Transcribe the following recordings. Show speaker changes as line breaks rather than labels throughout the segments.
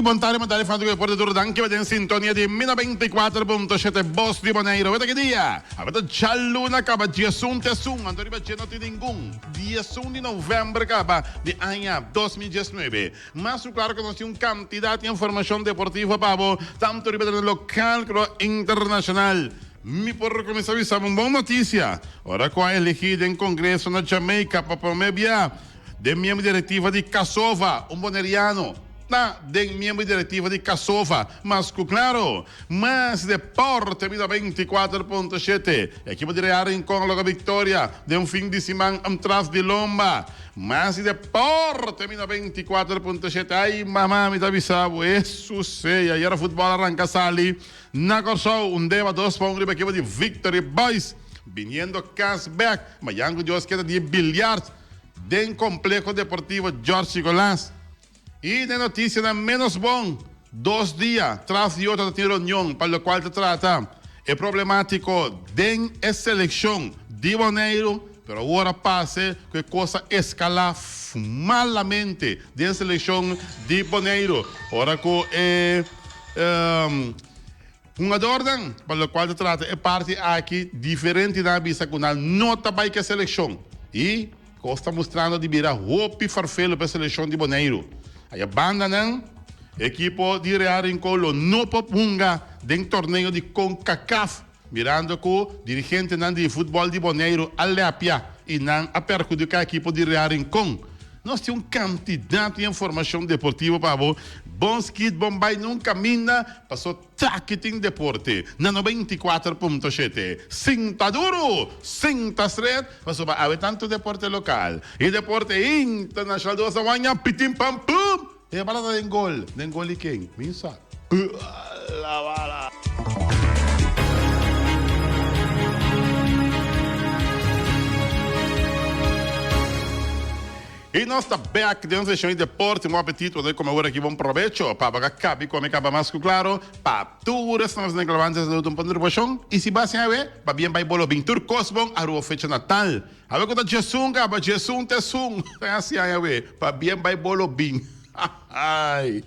buon tardi, ma dare fatto che porta tutto anche in sintonia di Mina 24.7 Boss di Bonaire. Vedete che dia? Avete già luna caba dia sun te sun, ando riba cena ti dingun. Dia sun di novembre caba di anno 2019. Mas claro que nós temos quantidade de informação deportiva para tanto riba no local como internacional. Mi por começar a avisar uma boa notícia. Ora com a elegida em Congresso na Jamaica para promover de membro diretiva de Cassova, boneriano. De membro diretiva de Cassova, mas claro, mas deporte vida 24.7, equipo de Real Rincón logo vitória de fim de semana atrás de Lomba, mas deporte vida 24.7, ai mamãe me avisava, isso sei, aí era futebol arranca sali, na Corsou, deva 2 para equipo de Victory Boys, viniendo cashback, mas yango Dios queda de bilhar, de complexo deportivo Jorge Golás. E de notícia da menos bom, 2 dias tras de outra reunião para o qual se trata é problemático de seleção de Bonaire, pero agora passa que coisa escala malamente de seleção de Bonaire. Ora que uma ordem para o qual se trata é parte aqui diferente da vista com a nota para a seleção e está mostrando de virar roupa farfelo para a seleção de Bonaire. Aí a banda não, equipo de Real Rincón não propunga dentro do torneio de CONCACAF, mirando com o dirigente de futebol de Bonaire, Alepia, e não a perjudicar a equipo de Real Rincón. Nós temos quantidade de informação deportiva para você. Bons Kid Bombay nunca mina, passou Taquitim Deporte, na 94.7. Sinta duro, sinta straight, passou para haver tanto deporte local. E deporte internacional do Asawanha, pitim pam pum. E a balada de gol e quem? Minsa. La bala. E nós está back dentro da sessão de deporte, um apetite, de como agora aqui bom provecho, para acabar com a capa mais claro, para tudo isso nós neglavamos de um ponto de paixão, e se base a ver, para bem vai bolo bem turcos bom, a rua fecha Natal, a ver quando Jesus capa, Jesus te sum, assim a ver, para bem vai bolo bem. Ai.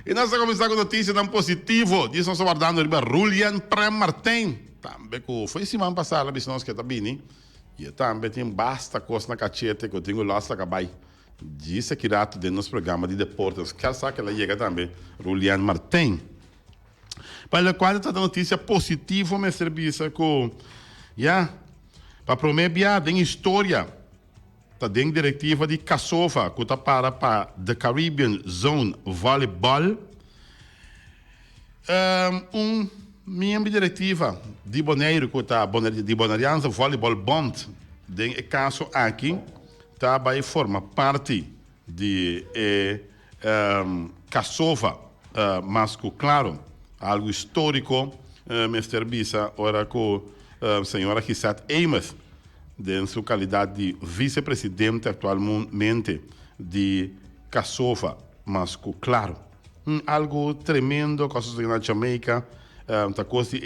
E nós vamos começar com notícia tão positivo, diz nós guardando riba Julian Prem Martin, também que foi semana passada, bis nós que tá bem, e também tem basta coisa na cachete que eu tenho lá para acabar. Disse que rato dentro dos programas de deportes. Quer saber que ela chega também, Julian Martin. Para o qual está a notícia positiva, me serviço com, para promover a história, está dentro da diretiva de Cassova, que está para The Caribbean Zone Volleyball. Membro diretiva de Bonaire, que está de Bonaireança Volleyball Bond, em caso aqui, tá vai formar parte de Cassova, mas claro, algo histórico, me serviça ora com a senhora Gisette Amos, em sua qualidade de vice-presidente atualmente de Cassova, mas claro, algo tremendo, coisas na Jamaica. Tá coisa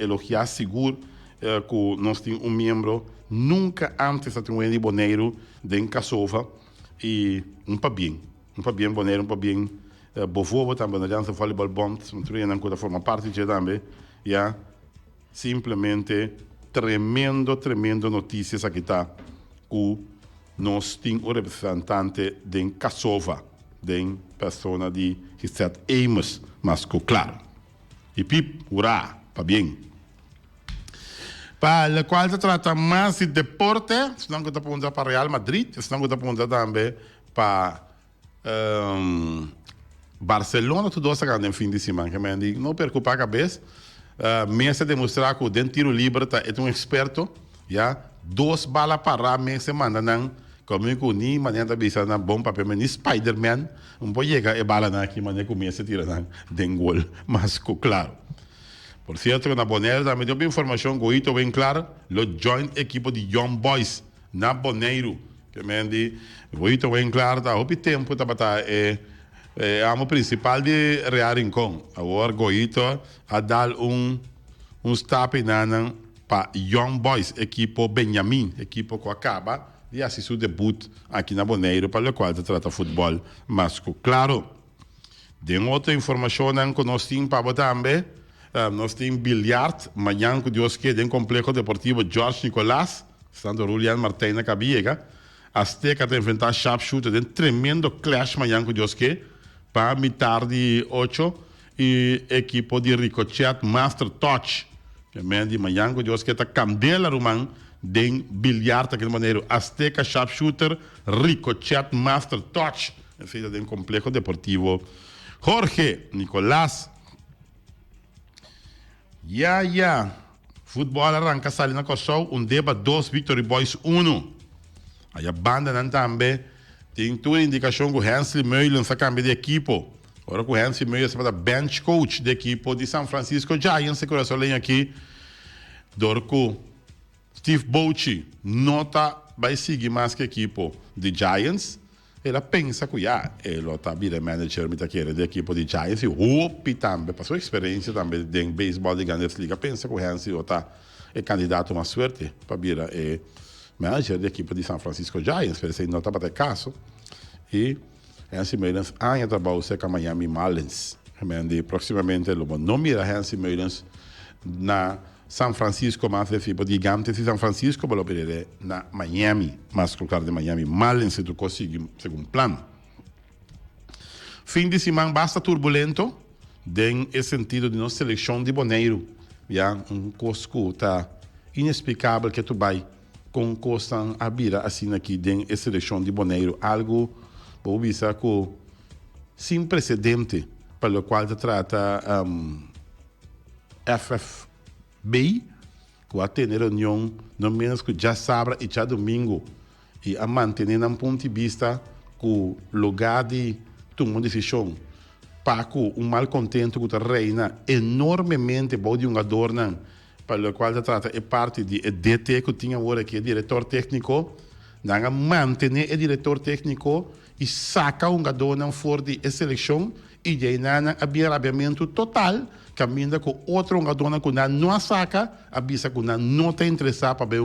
elogiar seguro que nós temos membro nunca antes de ter de Bonaire de Cassova e para bem Bonaire, para bem Bovovo também na Aliança Volleyball Bond, não coisa forma parte de também, simplesmente tremendo notícias aqui tá que nós temos um representante de Cassova, de pessoa de Gisette Amos, mas claro. E pip, urá, para bem. Para o qual se trata mais de deporte, se não está apontando para Real Madrid, se não está apontando também para Barcelona, tudo isso no fim de semana. Não preocupa a cabeça, me se demonstrar que o dentro tiro livre é um experto, 2 balas para me semana não. Comigo ni maneira bisa na bom papel mas ni Spider-Man pode chegar e bala na aqui maneira começa a tirar na dengol mas claro por certo na Bonaire também deu bem informação goito bem claro o joint equipo de Young Boys na Bonaire que mendi goito bem claro tá o tempo tá para amo principal de Real Rincón agora goito a dar step na para Young Boys equipo Benjamin equipo que acaba de assistir o debut aqui na Bonaire, para o qual se trata futebol masculino. Claro, De outra informação que nós temos para também, nós temos bilhard, amanhã que Deus quer, no Complexo Deportivo Jorge Nicolás, estando Julian Martins na cabiega, Azteca tem enfrentar Sharpshooter, um tremendo clash amanhã que Deus quer, para mitad de 8, e equipo de Ricochet Master Touch, que é de amanhã que Deus quer, está Candela Roman, de bilhard daquele maneiro, Azteca Sharpshooter, Ricochet Master Touch, é feita de um Complexo Deportivo Jorge Nicolás. Futebol arranca Salina Kosovo, deba 2, Victory Boys 1. Aí a banda não também tem toda a indicação que o Hensley Meulens está cambiando de equipo. Agora que o Hensley Meulens é bench coach da equipo de San Francisco Giants, que eu aqui, Dorco Steve Boucher vai seguir mais que a equipo de Giants. Ela pensa que ele está virando manager da equipo de Giants e hope também, passou experiência também em beisebol de Grandes Liga, pensa que o Hensley é candidato a uma sorte para virar manager da equipe de San Francisco Giants, ele não está para ter caso. E Hensley Meulens ainda trabalha com a Miami Marlins. Proximamente, ele não mira Hensley Meulens na San Francisco, mas de tipo gigante de San Francisco, vai operar na Miami, mas colocar de Miami Marlins, se tu conseguir, segundo plano. Fim de semana bastante turbulento, no sentido de nossa seleção de boneiro. Coisa tá inexplicável que tu vai com costa a bira assim aqui dentro da seleção de boneiro, algo vou dizer que sem precedente, pelo qual se trata FFB, que a ter reunião no menos que já sábado e já domingo, e a manter um ponto de vista que o lugar de tomar decisão para que mal contento que reina enormemente de um adorno, pelo qual se trata é parte de DT que tinha agora aqui, diretor técnico, não manter o diretor técnico e saca um adorno fora de seleção e daí não havia rabiamento total, caminha com outro adorno que não saca, avisa que não está interessado para ver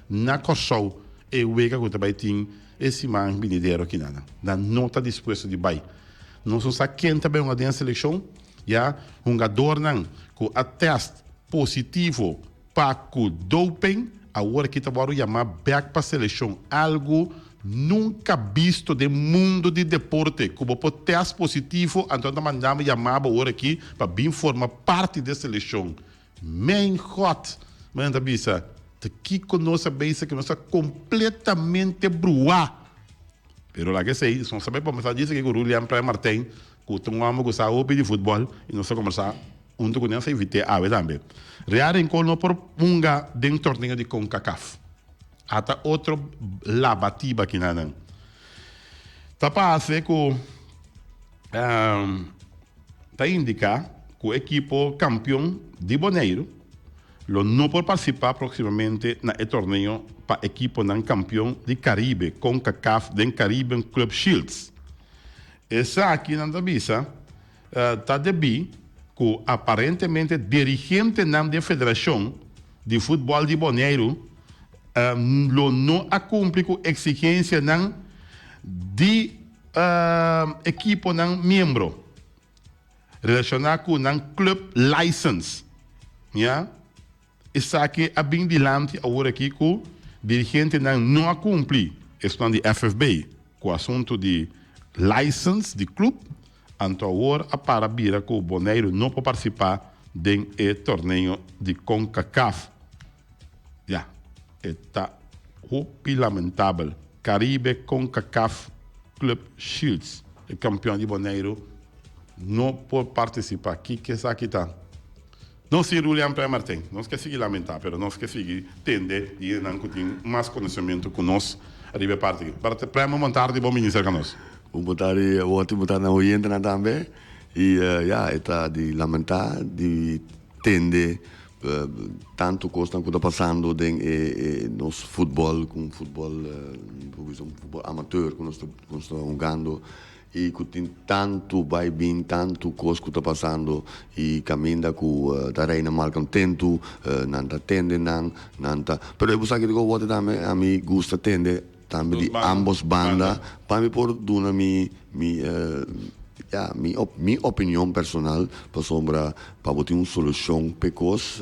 na Kosovo e o que também tem esse man vindeiro aqui não está disposto de vai. Não só quem também uma dentro seleção, adorno que atesta positivo para o doping, agora que está agora chamar back para a seleção, algo nunca visto no mundo de deporte, como o teste positivo, então mandamos chamar agora aqui para bem formar parte da seleção. Main hot, mas a bisa, aqui conosco a bisa que nós está completamente bruá. Pero lá que sei, não sabe para começar a dizer que o Julian Martins, que um homem que sabe de futebol, e nós vamos conversar junto com essa invite a ver também. Real encolno por unga dentro torneio de CONCACAF. Até outro labatiba aqui na nan. Tá para ser que tá indicar que o equipo campeão de Boneiro não pode participar proximamente na torneio para equipo não campeão de Caribe CONCACAF den Caribbean Club Shields. Essa aqui na visa tá de bi que aparentemente dirigente da Federação de Futebol de Boneiro não cumpre com exigência de equipo não membro relacionado com o club license. Isso aqui é bem dilante agora aqui que o dirigente não cumpre isso de FFB com o assunto de license de clube. Então agora para vir que o Boneiro não pode participar do torneio de CONCACAF. Está lamentável. Caribe CONCACAF Club Shields, o campeão de Boneiro, não pode participar. Que essa aqui está? Não se Julian Martins, não esqueci de lamentar, mas não esqueci de entender e não tem mais conhecimento que nós arriba parte. Para uma tarde, bom ministro conosco.
Boa tarde, ótimo estar na oyente também. E está de lamentar, de entender tanto coisa que está passando no nosso futebol, com futebol amador, que nós estamos jogando. E que tem tanto vai bem, tanto coisa que está passando e caminha com a reina mal contento, não está atendendo, não está. Mas eu sei que eu também a mim gosta de atender também de ambos bandas para me pôr duna mi ja, mi opinião personal, para sombra, para botar uma solução precoce,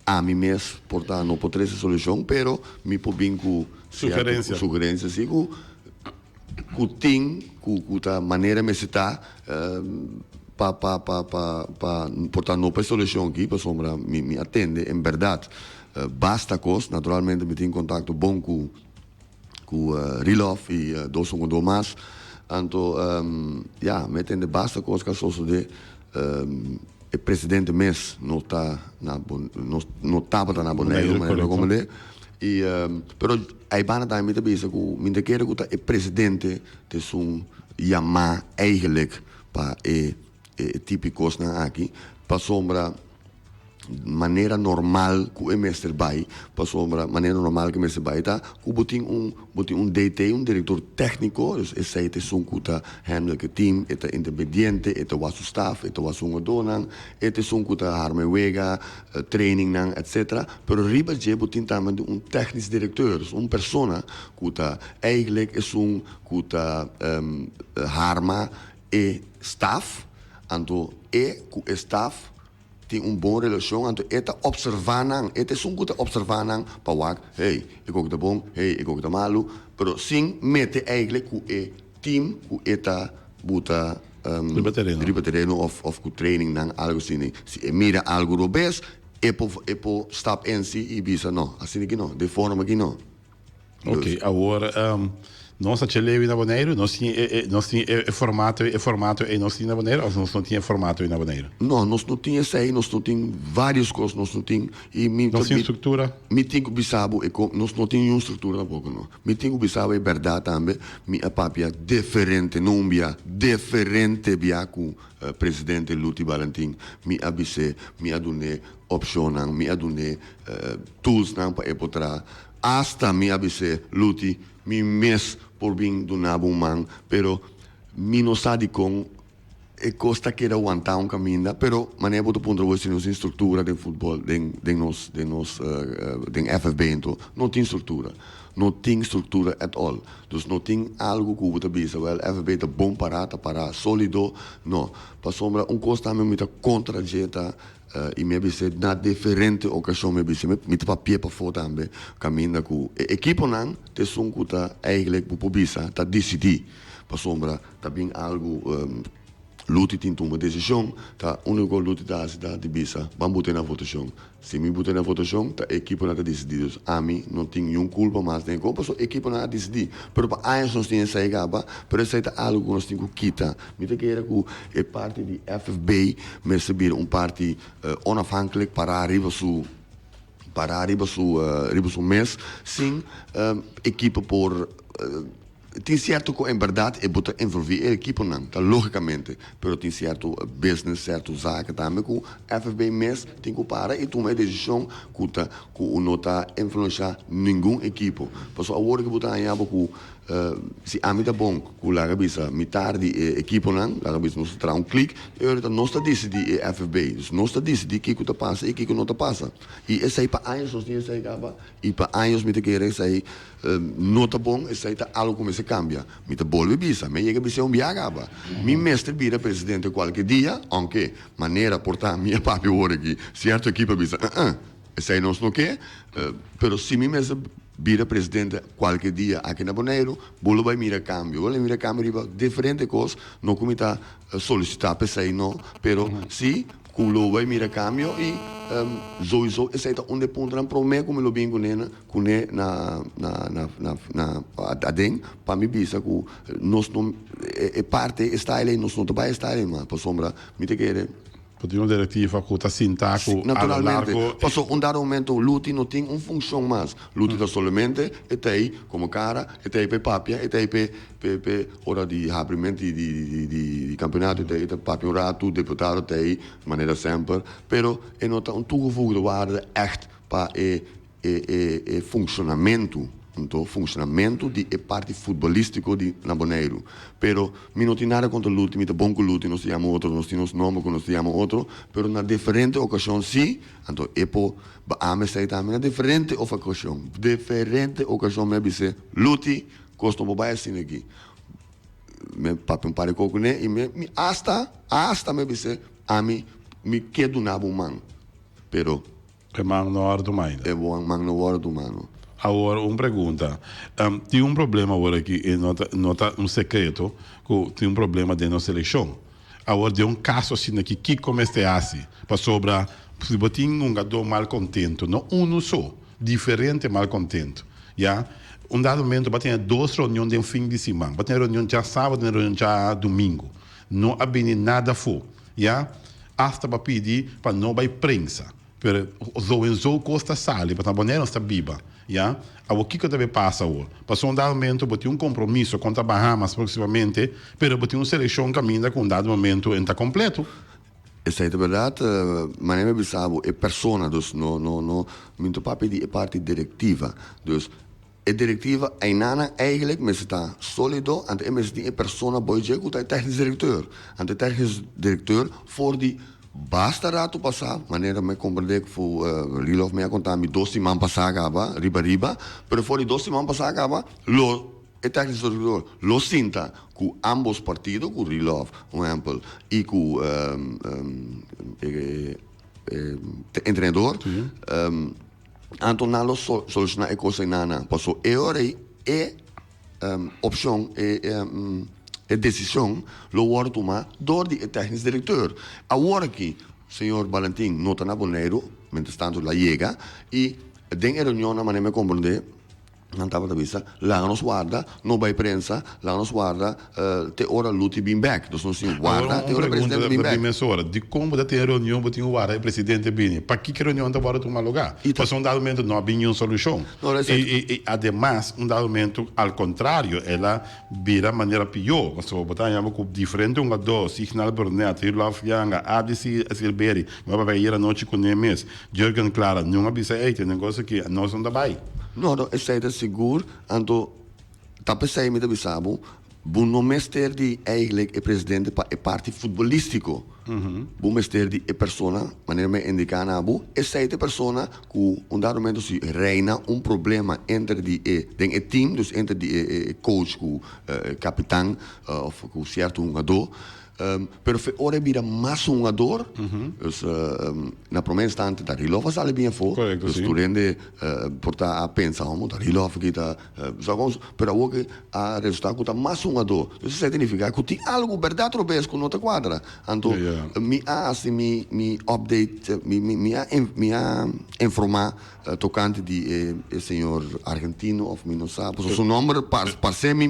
a mim mesmo, portanto, não pode ter essa solução, pero me pode vir com sugerências, assim, com tem, com a maneira me se está, portanto, não para solução aqui, para sombra, me atende, em verdade, basta coisa, naturalmente, me tem contato bom com Rilov e dois segundos mais. Então, me atende basta coisa que só de o presidente mesmo não está não estava na Bonaire, mas como é e pero aí bana também também isso que me quer que o presidente de chamar eigenlijk para típicos na aqui para sombra maneira normal que o mestre vai para sombra maneira normal que o mestre vai tá que botin um DT diretor técnico esse é um que tá handle que team é independente é o staff é o donan é um que tá arme wega training nang etc pero riba je botin também técnico diretor persona que tá eigenlijk que tá harma e staff anto que staff tem bom relação, então eta observanang, eta sungkuta observanang pawag, hey, ik ook de bom, hey, ik ook de malu, pero sim mete eigenlijk ku team ku eta buta ribatereno of ku training nang algo assim, se mira algo robes, epo stap en si e bisa no, assim que não, de forma que não.
Ok, agora nós a Chile na Bonaire, nós tinha formato e nós tinha na Bonaire, ou nós não tinha formato na Bonaire?
Não, nós não tinha sei, nós não tinha várias coisas, nós não tinha e
nós tinha estrutura.
Me tinha bisabo e nós não tinha uma estrutura na boca não. Me tinha bisabo é verdade também, minha papia diferente, não bia diferente bia com presidente Luti Valentim, me abise, me adune opção, me adune tools não para poder hasta me abise Luti mi mes por vir do Nabuman, pero mi não sabe com costa que era aguantar caminho, pero maneira do ponto de vista de estrutura de futebol, de nos FFB então não tem estrutura at all, dus não tem algo que você bisa, well FFB tá bom para sólido, não, para sombra costa me mita contra jeta e me bise na diferente ocasião me bise me papel para fora também caminha com equipo não te sunkuta eigenlijk bu bisa tá decidir para sombra tá bem algo luta tem uma decisão tá único luta da cidade de bisa vamos botar na votação se me botar na votação tá equipo não tá decidido a mim não tem nenhum culpa mas tem culpa só equipo não decidir pero para aí nós temos essa gaba pero essa é algo que nós temos que quitar me te queira que é parte de FFB me subir parte onafhankelijk para arriba su mês sem equipa por tem certo que em verdade é botar envolver a equipa não, tá logicamente, pero tem certo business, certo zaken também que FFB mês tem que parar e tomar decisão que não tá influenciar nenhum equipo. Por isso agora que botar aí que se a mim tá bom, que lá bisa metade de equipa não, lá bisa nós tra clique, e nós tá decidir FFB, nós tá decidir que tá passa e que não tá passa. E esse aí para anos nós temos aí acaba e para anos me te querer esse aí não tá bom, esse aí tá algo como se cambia. Me te bolve bisa, me chega bisa acaba. Mi mestre vira presidente qualquer dia, aunque maneira portar minha papi ora aqui, certo equipa bisa, esse aí nós não quer, pero se mi mestre vira presidente qualquer dia aqui na Bonaire, bolo vai mira cambio, riba diferente coisa, não como está solicitar para sair não, pero se culo vai mira cambio e sowieso esse é onde ponto não promete como lo bem com na adem para me bisa que nós não é parte está ali nós não trabalha está ali mas para sombra me te querer
Pode uma diretiva que está sintaco
naturalmente passou dado momento Luti não tem função mais Luti está somente é aí como cara é aí para papia é aí para hora de abrimento de campeonato é aí para papia rato deputado é aí maneira sempre pero é não tá toegevoegde waarde echt para funcionamento então funcionamento de parte futebolístico de na Bonaire pero mi não tem nada contra o Luti mi tá bom com o Luti nós temos outro nós temos nome que nós temos outro pero na diferente ocasião sim então é por a me sei também na diferente ocasião me dizer Luti custa um bobagem assim aqui me papi um pare coco né e me hasta me disse a mim me quedo na bom man pero
É man na hora do mais.
é bom man no hora do mano.
Agora, uma pergunta. Tem um problema agora aqui, nota um secreto, que tem um problema dentro da seleção. Agora, tem um caso assim aqui, que comece a assim, para sobrar, se você tem um jogador mal contento, não um só, diferente mal contento, já? Um dado momento, você tem 2 reuniões de fim de semana, você tem reunião já sábado, reunião já domingo, não há bem nada for, já? Hasta para pedir para não vai prensa. Per zo costa sale, para não está viva, já? O que deve passar hoje? Passou um dado momento, botou um compromisso contra Bahamas proximamente, mas botou uma seleção caminha com um dado momento está completo.
Essa é a verdade, mas nem pensava é persona, dus no muito papi de parte diretiva, dus a diretiva é nada eigenlijk mas está sólido, en de die persona boije com o técnico diretor, en de técnico diretor voor die basta rato passar, maneira me compreender que foi Rilov me contar me 12 man passar acaba, riba, pero for die 12 man passar acaba, o técnico diretor lo sinta com ambos partidos, com Rilov, um exemplo, e com treinador, Antonalo solucionar a coisa nana, passou opção a decisão lo wordt tomar door die técnico diretor. Agora que senhor Valentim nota na Boneiro, mientras tanto la llega e den reunião na maneira me compreender. Não estava da vista, lá nos guarda, não vai prensa, lá nos guarda, te ora luti bem back. Então, não se guarda, te ora presidente bem back.
De como da ter reunião, botinho guarda, presidente bem. Para que reunião está guarda tomar lugar? Mas um dado momento não há nenhuma solução. E, además, um dado momento, ao contrário, ela vira maneira pior. Se você botar com diferente um do signal Burnett, Rilov Yanga, ABC Silberi, mas vai ir a noite com Nemes, Jürgen Clara, não avisa, tem negócio que nós não dá bem.
Não, é zeker seguro. Ando, tape sei me da sabe, bom não mester de eigenlijk presidente para o partido futebolístico. Bom mester de persona, maneira me indicar na bu, é zeker persona que dado momento se reina problema entre de team, dus entre de coach, com capitão, ou com certo jogador. Pero ora vira mais um jogador, na primeira instante da Rilov was alle bem voor, dus tu rende porta a pensar como da Rilov que tá, pero o que a resultado que tá mais um jogador, isso significa que tem algo verdade ou bem com outra quadra, então me update, me informar tocante de senhor argentino of me não sabe, seu nome parsemi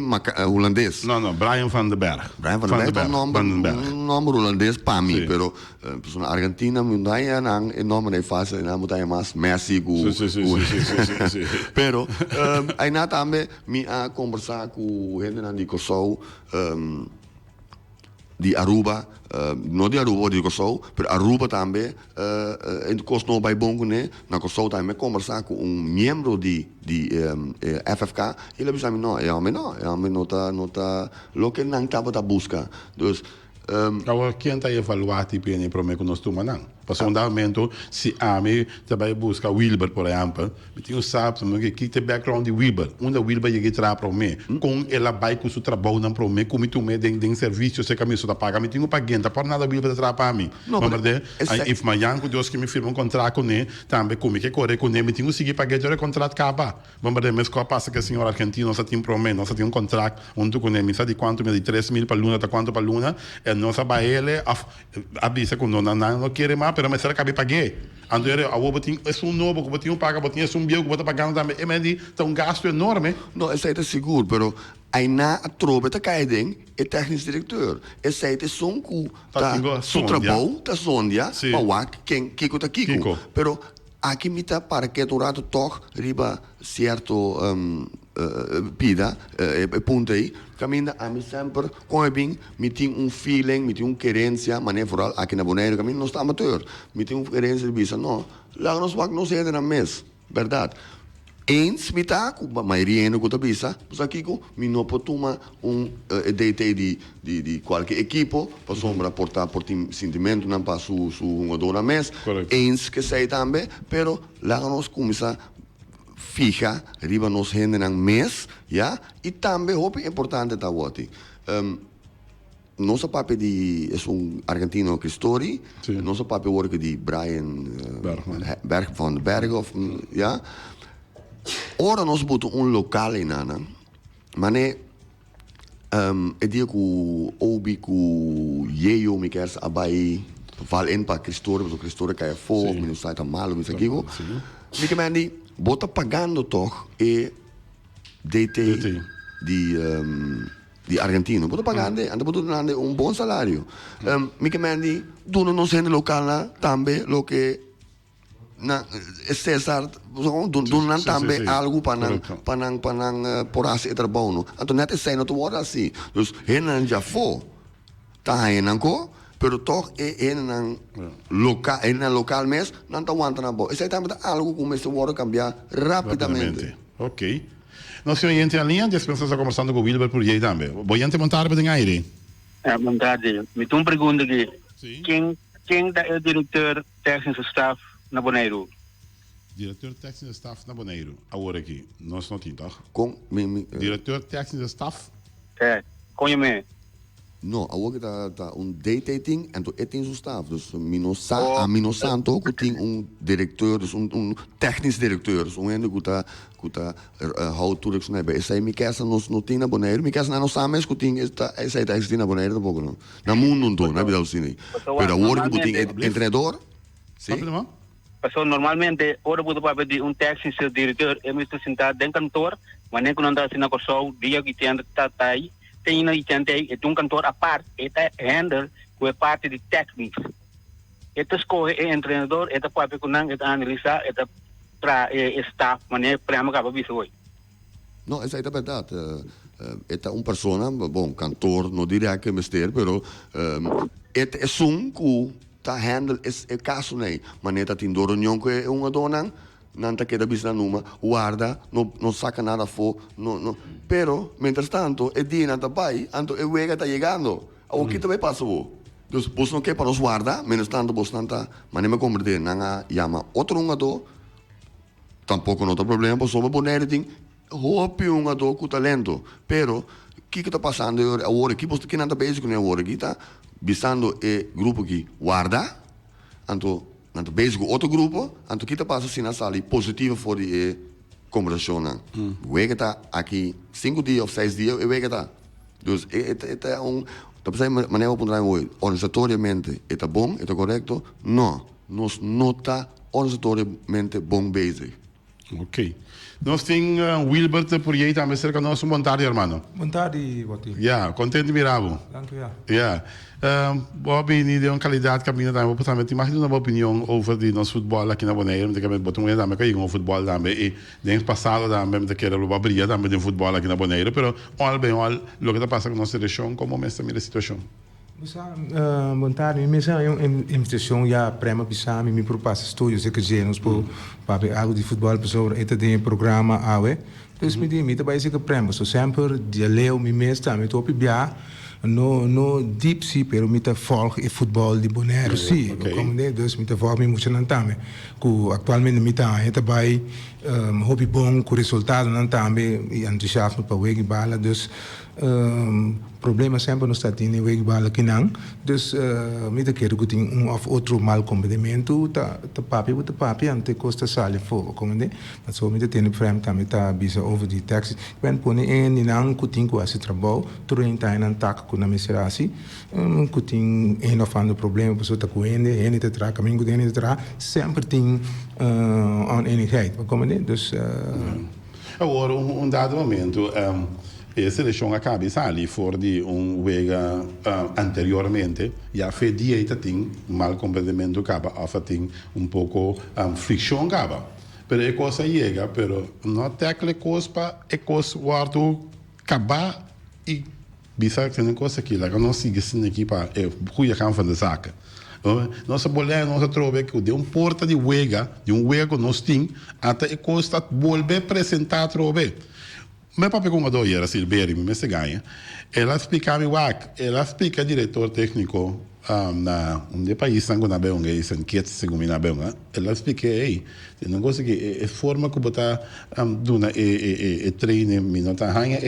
holandês.
Não, Brian van den Berg.
Brian van den Berg. Um nome holandês para mim, pero pessoa argentina não é nome é fácil, não é mais Messi, pero aí na também me a conversar com o Renan de Kosovo, de Aruba, não de Aruba, de Kosovo, pero Aruba também, em Kosovo vai bom né, na Kosovo também conversar com membro de FFK, ele disse não, realmente não tá, lo que não estava da busca, dus
agora, quem está evaluando tipo em problema que nós estamos não? Passou um momento, se a mim também busca Wilber, por exemplo, eu sabe que tem background de Wilber, onde Wilber chega a trabalhar para mim, com ela vai com o seu trabalho não para mim, como tu me tem serviço, se que me só paga, me tenho pagante, para nada Wilber trabalhar para mim. Não, mas if manhã que Deus que me firma contrato com ele, também como que corre com ele, me tenho que seguir pagante o contrato acabar. Vamos ver, mas qual passa que o senhor argentino só tem para mim, não só tem contrato, onde com ele, me sabe de quanto, me de 3.000 para luna, até quanto para luna, e não sabe ele, avisa que não quer mais, pero me será que eu paguei. Andor, a botin é novo, que botin paga, botin é viejo, que botin pagando também. E me diz, tem gasto enorme.
Não, isso é seguro, pero aí na trobe tá caindo é técnico diretor. Esse é som que tá seu trabalho, tá sondia, para quem Kiko tá Kiko. Pero aqui me tá para que durado toch riba certo pida ponto aí caminha a mim sempre com bem me tem feeling me tem querência maneira vooral aqui na Bonaire caminha não está amateur me tem querência de bisa não lá nós vamos não ser na mês verdade eens me tá com a maioria no que bisa mas aqui com me não pode tomar DT de qualquer equipo para sombra portar por sentimento não para su jogador na mês eens que sei também pero lá nós começar fija, riba nos gente ang mes, ja, e também hopi importante ta wati. Nosso papi is un argentino Cristori,
Sì.
nosso papi work di Brian
Bergman.
van den Berg of ja. Ora nos moeten un locale in Nana, maar nee, e dia ku obi ku yeyo mi kers abai val in pa Cristori, porque Cristori kaya fo,
Sì.
mi sai ta malo, mi sa kigo.
Sì.
Mi kemendi, bota pagando toch e DT di Argentino. Bota pagando, anda bota dando un buon salario. Mi kemendi, doen non zijn lokale tambe lo che na Cesar doen nan tambe
sì.
algo
Corretto.
panang porasi e trabono. Anto net is zijn te worden assim. Dus hen ja fo. Ta hen ko, pero toch en local mes nan ta wanta na bo. E sai tambe algo como se worden cambiar rapidamente.
Ok. Nós temos gente em linha, depois estamos conversando com o Wilber por aí também. Vou gente montar para dinheiro aí.
Bom tarde. Me tem uma pergunta aqui.
Sim.
Quem é o diretor técnico staff na Bonaire?
Diretor técnico de staff na Bonaire. Agora aqui. Nós não temos, toch?
Com
Diretor técnico de staff?
Conhe me?
no, agora tá dating en to etin zo staff. Dus a minosanto que tem diretor, dus technisch directeur, dus ende kuta how to rex nebe. Essa mi casa nos no tina Bonaire, mi casa não sabe que tem essa tá tina Bonaire tampoco não. Na mundo não, na vida assim. Pero agora que tem treinador,
sim.
So, normalmente, ora puto para pedir técnico diretor, eu me estou sentado dentro do cantor, mas nem quando anda assim na corção, dia que tem aí, tem na itente, é um cantor à parte, é handle com a parte de técnicos. É escolhe é treinador, é para kunang, é analisar, é para staff, mas nem para me biso hoje.
No, essa é a verdade. É uma pessoa, bom, cantor, não diria que é mistério, pero é que ta handle is e caso nei maneta tin do reunião que uma dona nanta que da bisna numa guarda não saca nada fo no pero mientras tanto é dia nanta pai anto e wega tá chegando o que também passou dus bos não que para os guarda mientras tanto bos nanta manema converter nanga yama outro um do tampouco não tem problema por sobre Bonaire tem hope um do com talento pero que tá passando agora que posto que nanta bezig com agora que tá bisando e grupo que guarda, anto bezig com outro grupo, anto kita passa assim na sala positivo for die conversação. Wega tá aqui 5 dias ou 6 dias e wega tá. Dus é dat zijn maneira op een hooi. Organisatoriamente é bom, é correto? Não, nós não tá organisatoriamente bom bezig.
Ok. Nós temos Wilbert por aí também cerca de nós. Boa tarde, irmão.
Boa tarde, Wati.
Ja, contente de mirá-lo.
Dank u, ja.
Ja. Bob, niet de kwaliteit cabine daar op het mag je een opinion over die ons voetbal aqui na Bonaire, want ik heb met bottom daar met kan je voetbal daar bij e denk passado daar met de keren lo abria daar met de voetbal aqui na Bonaire, pero al bem al lo que está pasando con nuestra región como me está mira situación.
Boa tarde, me sa een invitação ja prema bisami mi proposta studios que genos por para algo de futebol pessoa eta de programa awe. Dus me die mita baie que prema, so sempre de leu mi mesta me topi bia no deep si pero mita volg e futebol de Bonaire si. Como de dus mita volg mi muito nantame. Ku actualmente mita eta bai hobby bom com resultado nantame e entusiasmo para wegi bala dus problema sempre não está tendo wegi bala kinang dus mita quero que tem of outro mal comportamento ta papi ante costa sale fo como de mas só mita tem frame também tá bisa over the taxi ben pone en inang kuting ko asi trabalho turin ta en tak ko na miserasi kuting en of ander problema pessoa tá coende en te tra caminho de te tra sempre tem oneenigheid como de dus
Agora, dado momento, essa região acaba ali fora de wega anteriormente, já fez dieta tem mal comportamento acaba, afa tem pouco fricção acaba. Pero é coisa chega, pero não tecle coisa é coisa guardo acabar e bisa que tem coisa aqui, lá que não sigue sendo aqui para cuia can van de zaken. Nossa boleia, nossa trove que de porta de wega que nós temos, até e costa volver apresentar trove. Meu papai com a doia era Silveira, me se ganha. Ela explica-me ela explica diretor técnico na de país sangue na beonga e sen kiet segumi na beonga ela explique ei não gosta que é forma que botar duna treine minota hanya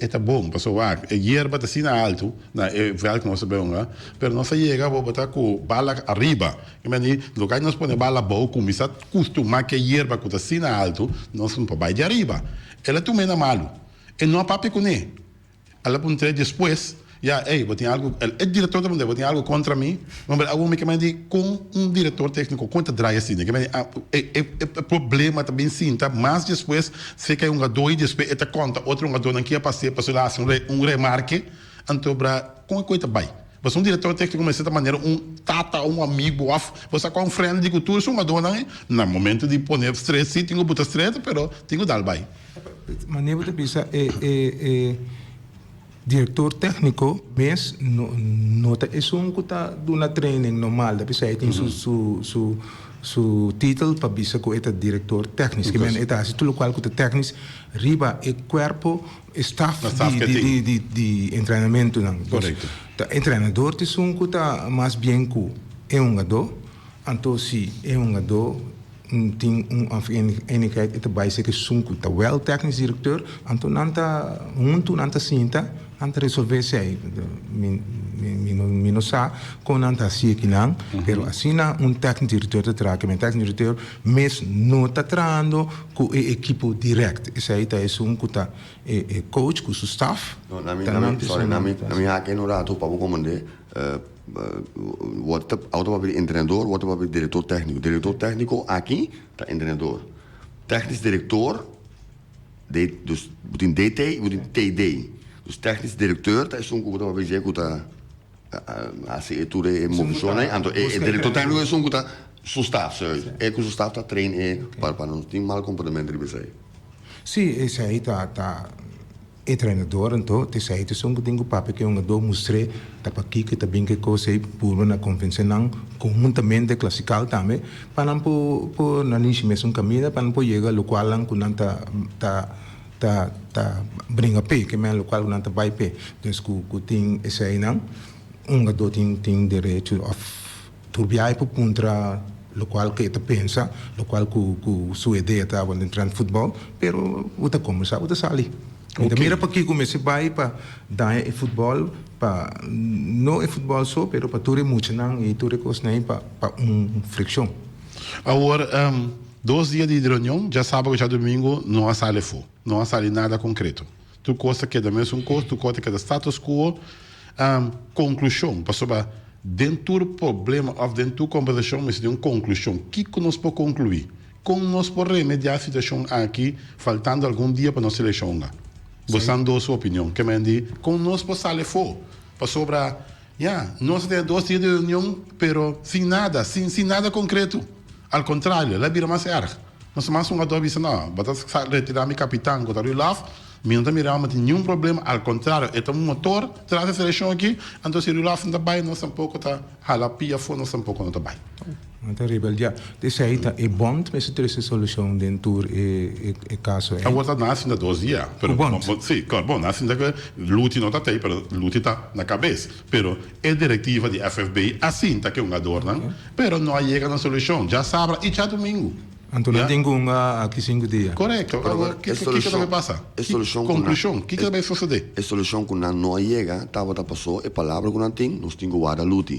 tá bom passou a hierba tá sina alto na velho que nós beonga pero não se chega vou botar com bala arriba que meni lugar nós põe bala boa começa costuma que hierba que tá sina alto nós não vai de arriba ela tu mena malo e não papi com ele ela põe depois ja, hey, wat tem algo, el diretor da wat tem algo contra mim, mas algo que me diz com diretor técnico contra draaien assim, que me problema também sim, tá? Mas depois se que um gador e depois eta conta outro gador não quer passar para lá um remarque, então para com coisa vai. Mas diretor técnico de certa maneira tata amigo você com friend de cultura uma dona no momento de poner stress sim, tenho botar stress, pero tenho dar vai.
Maneira de pensar diretor técnico, mas nota é que está dando training normal, da pessoa tem su título para bisa que é diretor técnico, que é assim tudo qual que é técnico, riba é corpo, staff de treinamento não.
Correto.
O treinador tem que está mais bem que é jogador, então se é jogador tem eenigheid het bij zich sunku ta wel technisch directeur anto nanta sinta anta resolver sei minosa con anta siekinang pero asina technisch directeur te traken men technisch directeur mes no ta trando cu equipo direct sei ta sunku ta coach cu su staff
no nami haken no rato pa comande wordt automatic treinador, wordt automatic diretor técnico. Diretor técnico aqui está treinador. Technisch director, dus moet in DT, moet in TD. Dus technisch directeur, dat is ook wat we zeggen dat als je het emotioneel, en diretor técnico is ook dat zo staff, é que zo staff dat train para não ter mal comportamento de você.
Sim, esse aí tá e treinador então te sai te song dingo papo que jogador mostre tá para aqui que tá bem que coisa por na convenção conjuntamente classical também para não por na niche mesmo caminho para não chegar local lá com nanta tá brinca pé que men local com nanta vai pé então que tem esse aí não jogador tem direito of turbiai por contra local que te pensa local que sua ideia tá quando entrar no futebol pero o tá começar o tá sair. Okay. Mira para aqui comecei para dar futebol para não é futebol só, pero para tudo muito não e tudo coisa nem para fricção.
Agora 2 dias de reunião, já sábado já domingo não há sale for, não há sale nada concreto. Tu costa que da mesmo coisa, tu costa que da status quo, conclusão, passou para dentro do problema ou dentro da conversação, mas de uma conclusão, que nós podemos concluir? Como nós podemos remediar a situação aqui, faltando algum dia para nossa eleição? Você deu sua opinião, que me diz, como nós podemos for, para sobrar, nós temos 2 dias de reunião, pero sem nada concreto. Ao contrário, ela vira mais erro. Nós mais um adoro diz, não, vou retirar meu capitão, vou dar o love, não tem nenhum problema, ao contrário, é um motor, traz a seleção aqui, então se o love não está bem, nós tampouco está, halapia for, nós tampouco não está bem.
Então, rebeldia. Desse aí tá é bom, mas ter essa solução dentro é caso.
Agora está nascendo 2 dias. Sim, claro, nascendo que luta não está aí, pero luta está na cabeça. Pero é diretiva de FFB assim tá que um jogador, não? Pero não chega na solução. Já sábado e já domingo.
Então não tem aqui 5 dias.
Correto. Agora que vai passar? Conclusão. Que vai suceder?
A solução que não chega, estava passou, é palavra que não tem, nós temos que guardar luta.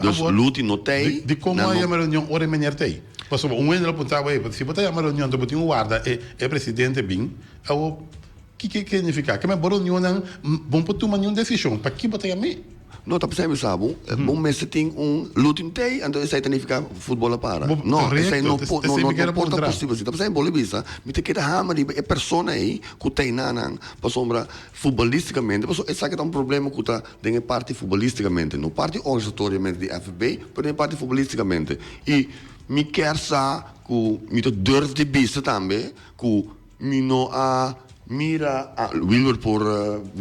Dus luti não tem.
De como é uma reunião hora menor tem. Passou ano apontava aí, se botar uma reunião do botinho guarda é presidente bem, o que significa? Que uma reunião não bom para tomar nenhuma decisão. Para que botar a mim?
Não, tá pensando sabe? Bom, mas tem luti não tem, então isso aí significa futebol para. Não, isso aí não pode possível. Tá pensando bolivista, me tem que dar hammer é persona aí que tem na sombra futbolisticamente, passou essa que é problema que tá tem parte futbolisticamente, não parte organizatoriamente de FB, mas tem parte futbolisticamente. E me quer sa que me durf de vista também, que me não mira, Wilber por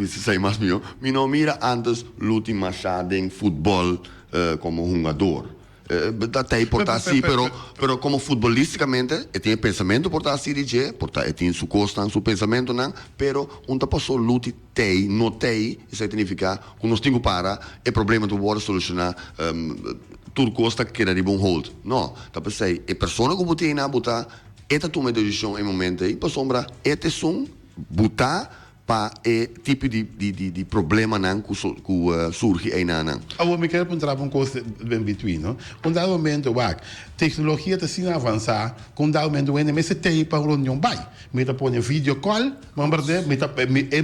sei mais meu, me não mira antes luti machado em futebol como jogador. Até portar assim, pero como futbolisticamente, tem pensamento portar assim de portar tem su costa, su pensamento não, pero tá passou luta tem, não tem, isso significa que nós temos para é problema do bora solucionar tudo costa que era de bom hold. Não, tá pensei, é pessoa que botei na botar, esta toma de decisão em momento aí, para sombra, este som botar para é tipo de problema não que surge aí não.
Eu me quero perguntar uma coisa bem between, não? Com dado momento, tecnologia está assim avançar, com dado momento, ele me se tem para reunião, vai. Me está põe vídeo call,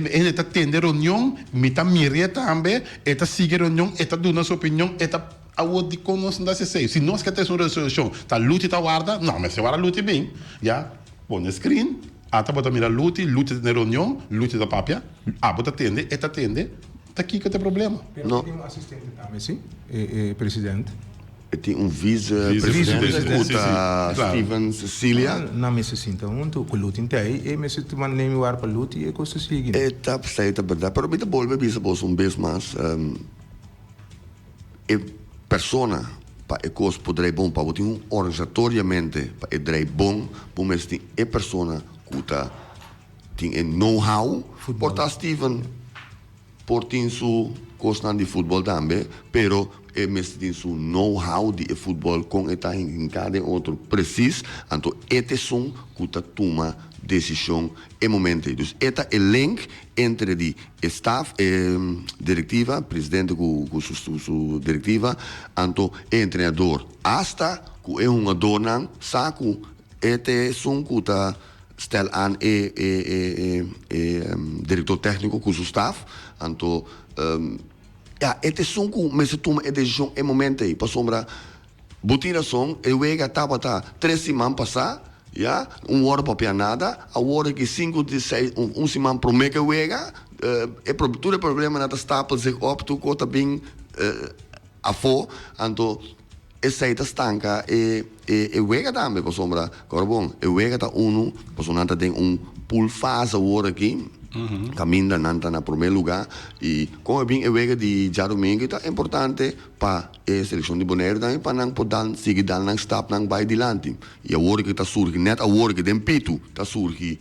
ele está tendo reunião, me está mirando também, está seguindo reunião, está dando sua opinião, está a de conosco não se sei. Se nós queremos uma resolução, tá luta tá guarda, não, mas se guarda luta bem, já, põe screen. Ata bota mira luta na reunião, luta da papia, bota atende, tá aqui que tem problema.
Não. Tem um assistente também, sim? Presidente.
Tem um vice-presidente, Steven Cecilia.
Não me se sinta muito, com luta inteira, e me se tomar nem o ar para luta e é coisa seguinte.
Tá verdade, pero me volve bisa vez mais, persona para a coisa poderá bom para botar organizatoriamente para é bom, mas tem a persona que tem know-how, porta Steven por tem su costa de futebol também, pero mas tem su know-how de futebol com eta em cada outro preciso, então este som que toma decisão em momento. Dus eta é link entre de staff, diretiva, presidente com sua diretiva, então é treinador. Hasta que é jogador não, saco este som que stel aan diretor técnico com seu staff, então este som que me se toma a decisão em momento aí, para sombra, botina som, eu vega tá 3 semanas passar. Ja, hora para nada, a hora que 5 de 6, semana para me que wega, tudo problema na stapel zich op, tu kota bem afo, então essa ita stanca wega também, para sombra, agora bom, wega tá para sombra tem pool fase hora aqui. Caminha nanta na primeiro lugar e como bem wega de já domingo é importante para a seleção de Bonaire também para não poder seguir dando um step não vai adiante e a hora que está surgindo net a hora que tem pito está surgindo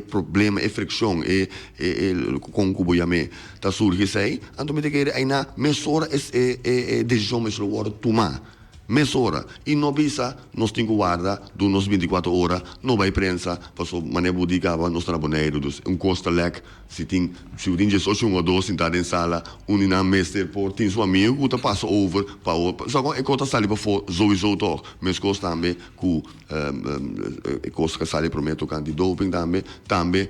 problema fricção com o boiame está surgindo sei então me tem que aí na mesura é decisão mesmo hora tomar mesura e não bisa nós temos guarda do nos 24 horas não vai prensa passou mané budicava nós trabalhamos dus costa lek se tem só um dois sentado em sala na mestre por tem seu amigo que passa over para só que conta sali para sowieso toch mas costa também que costa sali prometo canti doping também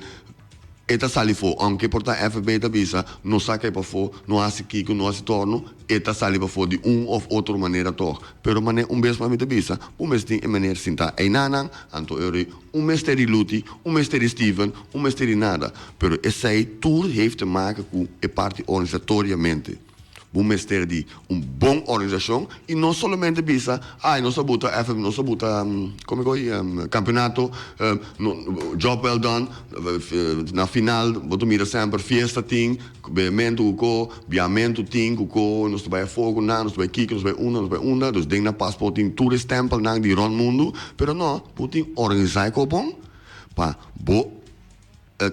eta sali fo anche porta FB da bisa não saca para fo não há se kiko não há se torno eta sali para fo de of outra maneira toch pero mané vez mais da bisa mês tem maneira sinta ei nanan anto euri mês ter luti mês ter Steven mês ter nada pero essa tudo heeft te maken com a parte organizatoriamente mês ter de bom organização e não somente bisa não se buta FM não se buta como campeonato job well done na final boto mira sempre fiesta ting beamento ko biamento ting ko nós vai fogo nós vai kiko nós vai una dus ding na passport ting tourist tempel nang di ron mundo pero não puting organizar ko bom pa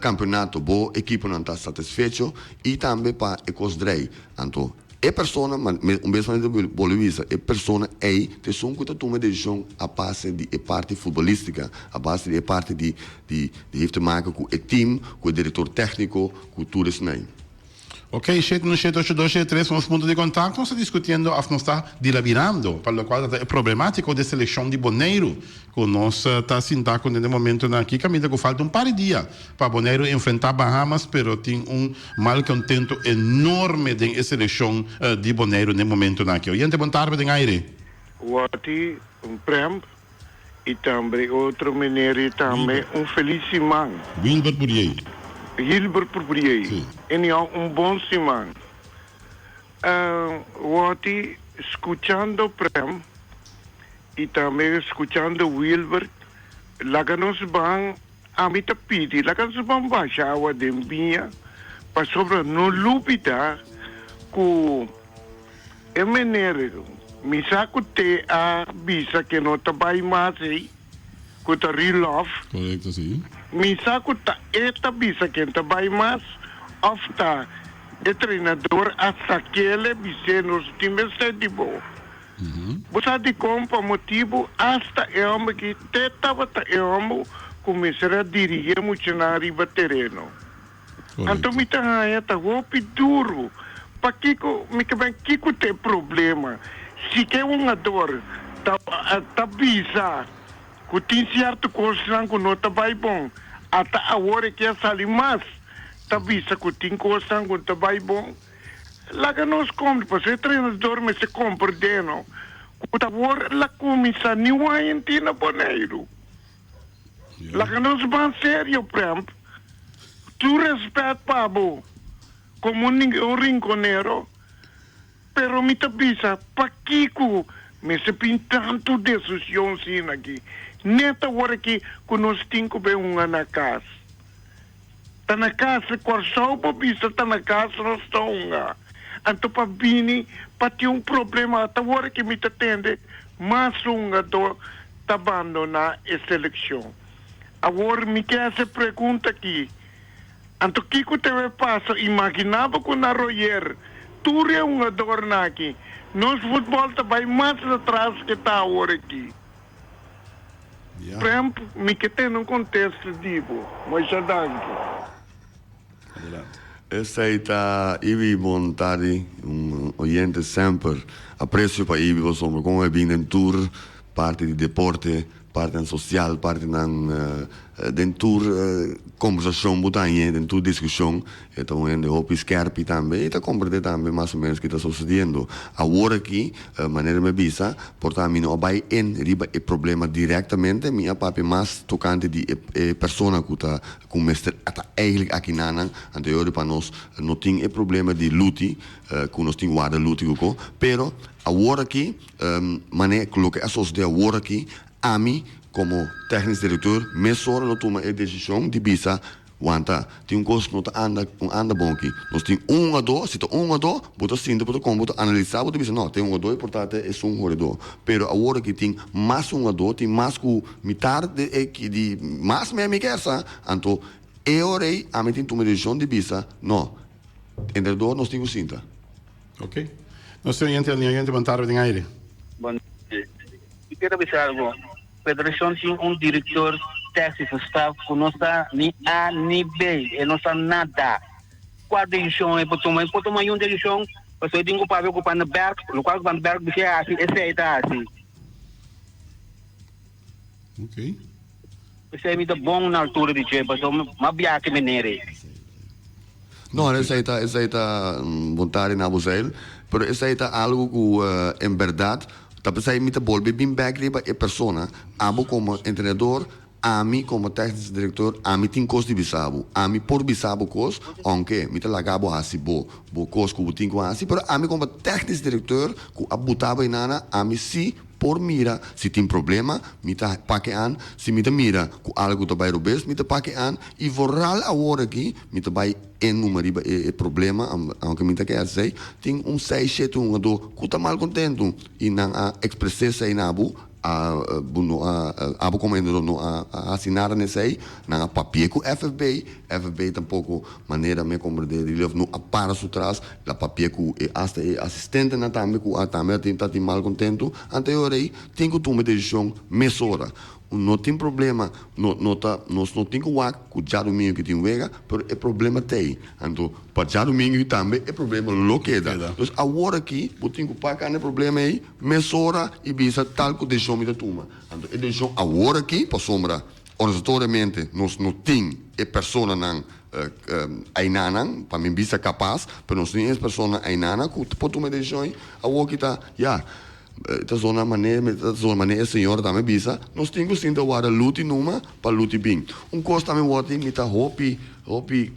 campeonato bo equipe não está satisfeito e também para ecosdrei então a pessoa, mas vez mais Bolívia, a pessoa te são que toma decisão a base de parte futebolística, a base de parte de heeft te maken com o time, com o diretor técnico, com tudo isso aí.
Ok, 7-9-8-2-3 sono punto di contatto, sta discutendo, non sta dilavirando, per lo quale è problematico di selezione di Bonaire, con noi sta sindaco nel momento qui, cammina che falta un par di giorni per Bonaire enfrentar Bahamas, però tem malcontento enorme di selezione di Bonaire nel momento qui. Oyente, buon tarde, in aire.
Wati, prem, e também outro mineiro também feliz man.
Wilbert Bourier.
Gilbert Bourier.
Sim.
E bom semana. Wati, escuchando Prem e também escuchando Wilbert, laganos ban a mim tapiti, laganos ban baixava de minha, para sobre no lupita, com é mineiro, misa ko te a bisa que no tabay masi ko ta real-off.
Correcto, sí.
Misa ko ta eta bisa que tabay mas afta e treinador hasta aquele bisa nos times tedibo. Busa di kompa motivo hasta e amo que te tava ta e amo começar a dirigir muito na riba terreno. Anto mi tahaya ta hopi duro. Pakiko mi kaban kiko te problema. Si que um ador ta bisa ku tin certo coisa ku no ta vai bom. Ata agora que sali mas ta bisa ku tin coisa ku ta vai bom. Laga nos come, pois é treinador me se compreendendo. Ku ta vor la comissa ni wa entina boneiro. Laga nos ban sério, premp. Tu respeito, Pablo, como um rinconeiro, pero me tabisa, pa Kiko, me se pintanto decisão sim aqui. Neta hora que nós temos bem uma na casa. Tá na casa, corção, pa bisa, tá na casa, nós estamos lá. Então, pa bini, pa ter problema, tá hora que me atende, mas do tá abandonar a seleção. Agora, me quer essa pergunta aqui. Anto Kiko teve passa, imaginava que na Royer, tu é um adorno aqui. Nos futebol vai mais atrás que está agora aqui. Por exemplo, me que tem um contexto, digo, mas já dá.
Essa está Ivi Montari, oyente sempre. Aprecio para Ivi, como é bem em tour, parte de deporte, parte social, parte den tour conversação botanha, den tour discussão, então em hopi scherpi também, e compreende também mais ou menos que está sucedendo. Agora aqui, maneira me bisa, portanto, mim não vai riba o problema diretamente, minha papi mais tocante de persona que está com mestre até eigenlijk aqui nanan, anterior para nós não tem o problema de luti, que nós tem guarda luti ko, pero agora aqui, maneira que a sociedade agora aqui, a mim como técnico diretor, mesora não toma a decisão de bisa, wanta, tem coisa que não anda bom aqui. Nós tem a dois, se tem a dois, bota sim, bota como, bota analisar, bota bisa, não, tem a dois, portanto, é corredor. Pero agora que tem mais a dois, tem mais que metade de mais mesmo que essa, então, eu rei, a mim tem uma decisão de bisa, não, entre dois nós temos cinta.
Ok. Nós temos gente montar em aire.
Bom, eu quero avisar algo. Federação tem um diretor técnico, staff, que não está nem A nem B, e não está nada. Qual decisão é para tomar? Para tomar uma decisão, você tem que pagar para o Berg, no qual o Berg diz assim, esse aí está assim.
Ok.
Esse é muito bom na altura de dizer, mas uma biaca menere.
Não, essa aí está vontade na Buzel, mas essa aí está algo que, em verdade, tapi saya minta volver bem back riba a persona, amo como treinador, a mim como técnico diretor, a mim tem coisa de bisabo, a mim por bisabo coisa, aunque me lagabo assim bo coisa que tem com assim, pero a mim como técnico diretor, que abutava em nana, a mim sim por mira, se tem problema, me tá paquean, se me tá mira, com algo tá vai rubes, me tá paquean, e voral a hora aqui, me tá vai número e problema, aunque me tá quer dizer, tem 6, 7, 1, 2, que tá mal contento, e não expressar na abu, abo comendo no assinar nesse aí, não papel com FFB tampouco maneira me compreender, ele não apara su trás, la papel com hasta assistente na também com também tem mal contento, anterior aí tem que tomar decisão mesora. Não tem problema, nós não tem que falar com o já domingo que tem vega, mas é problema tem. Então, para já domingo também é problema lo queda. Então, agora aqui, eu tenho que pagar o problema aí, mesora e visa tal que deixou me da turma. Então, é deixou agora aqui, para sombra, organizatoriamente, nós não tem a pessoa não ainana, para mim visa capaz, mas nós temos a pessoa ainana que pode tomar decisão, agora que está, esta zona maneira senhora também bisa nós temos que sentar agora luta numa para luta bem coisa também outra me tá hopi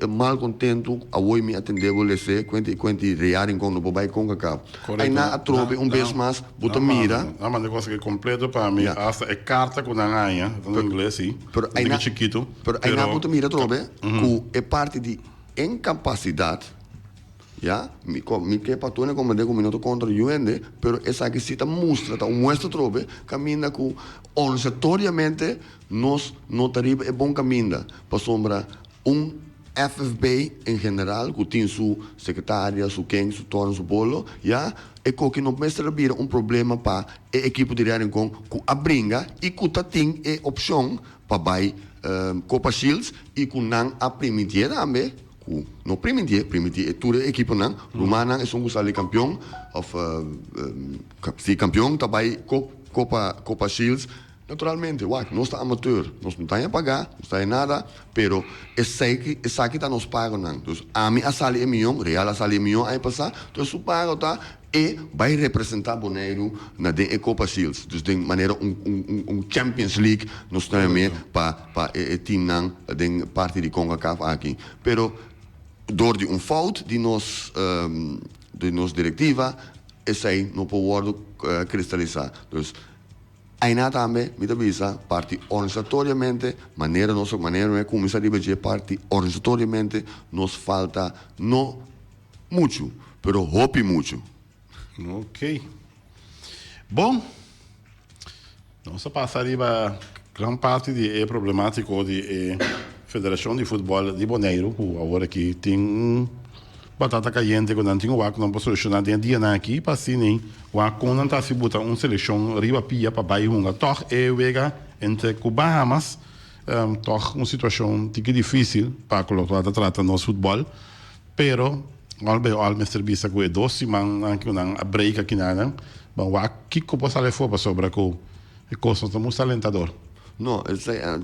mal contento a oi me atender vou lese quanti rearing com no bobai com cá aí na atrobe vez mais bota mira
não mas negócio que é completo para mim hasta é carta com a ganha em inglês sim
pero aí na chiquito pero aí na bota mira trobe que é parte de incapacidade ya, mi que patone como de minuto contra UND, pero esa que cita muestra trobe, camina que organizatoriamente nos notariba é bom caminho, para sombra FFB em geral, que tem sua secretária, seu quem, seu torno, seu bolo, já, é que não mestre vira problema para a equipe de diário com a bringa e que tem a opção para Copa Shields e que não a permitir também, não permitir é toda a equipe não, Romana é um gosali campeão, se campeão também Copa Shields. Naturalmente, nós estamos amador, nós não estamos a pagar, não está nada, pero essa que está nos pagando. Então, a mim a salário é milhão, real a salário é milhão, aí passar, então o pago tá e vai representar Bonaire na Copa Shields. Então, de maneira Champions League, nós estamos para o time não, de parte de CONCACAF aqui. Pero, door de fout de nos diretiva, essa aí não pode cristalizar. Então, ainda também, me avisa, parte organizatoriamente, maneira é começar a dividir parte organizatoriamente, nos falta não muito, pero hope muito.
Ok. Bom, nós passaríamos grande parte de problemático de Federação de Futebol de Bonaire, agora que tem batata caliente quando não tinha o não posso solucionar dentro de aqui para assim o quando não está se botar seleção riba pia para baixo uma toch vega entre Bahamas toch uma situação que difícil para colocar a tratar no futebol pero al serviço com dois semanas que não a break aqui nada bom o que posso fazer para sobre com coisas muito alentador.
Não,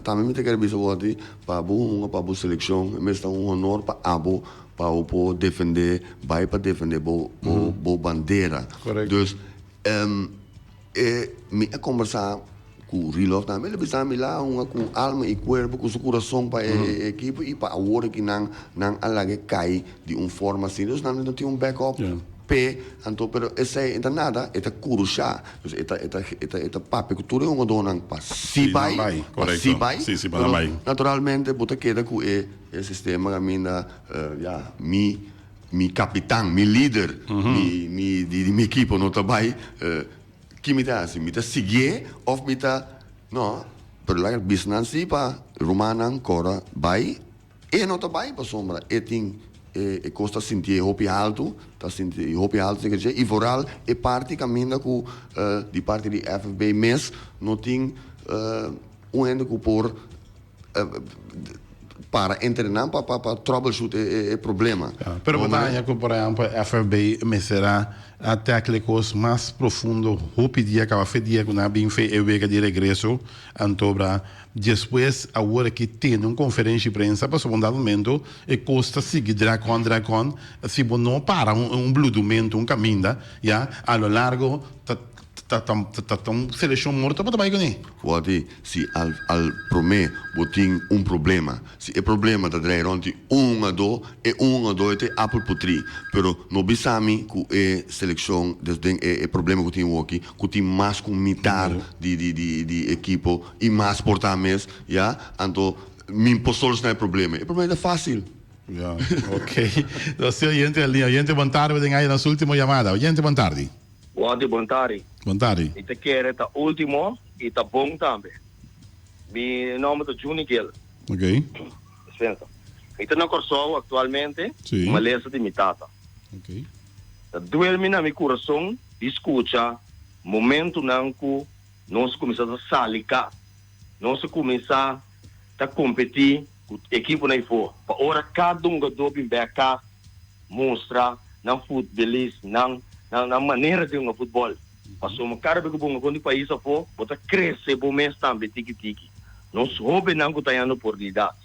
também me tem que dizer para a seleção, mas é honor para abo para o defender, vai para defender a bandeira.
Correto.
Então, me conversar com o Rilov também, ele precisa me lá com alma e corpo, com o coração para a equipe e para a hora que não alague cai de forma assim, então não tem backup.
Yeah.
Então, pero essa é nada, é curusha, é papo que tudo é uma dona para se vai, naturalmente, bota queda com o sistema minha, mi capitão, mi líder, mi equipe não trabalha, que me dá assim, me dá seguir ou me dá, não, pero lá business se para Romana agora vai e não trabalha para sombra, e tem e costa sentir hopi alto, tá sentir hopi alto, e vooral e parte caminha com de parte de FFB mes não tem ende por para treinar para troubleshoot o problema.
Pero botar que por exemplo FFB me será até aquele coisa mais profundo, hopi dia que vai fazer dia que não bem feito vega de regresso, antobra depois a hora que tem uma conferência de prensa para um dado momento e costa seguir dracon se não para blue documento caminho já a lo largo seleção morta para trabalhar com ele.
Pode se al prome botin problema se o problema da drai ronti 1-2 e 1-2 te apple putri pero no bisami ku seleção desde problema que tem aqui que tem mais com mitar de equipo e mais portames já então me postos não é problema é fácil.
Yeah, ok. Então, oyente ali, oyente bom tarde, vem aí na sua última chamada. Oyente bom tarde.
Bom tarde.
Bom tarde.
E te quer tá último e tá bom também. Meu nome é Juni Gil.
Ok.
Dispensa. E te não corso atualmente uma lesa de mitata.
Ok.
Duele-me na meu coração, escuta, momento não que nós começamos a salicar, nós começamos a competir com a equipe na for. Para ora cada jogador vem cá mostra na futebolista, na maneira de futebol. Passou uma cara que bom quando o país a for, bota crescer bom mês também tiki. Nós roubamos não que tá indo por idade.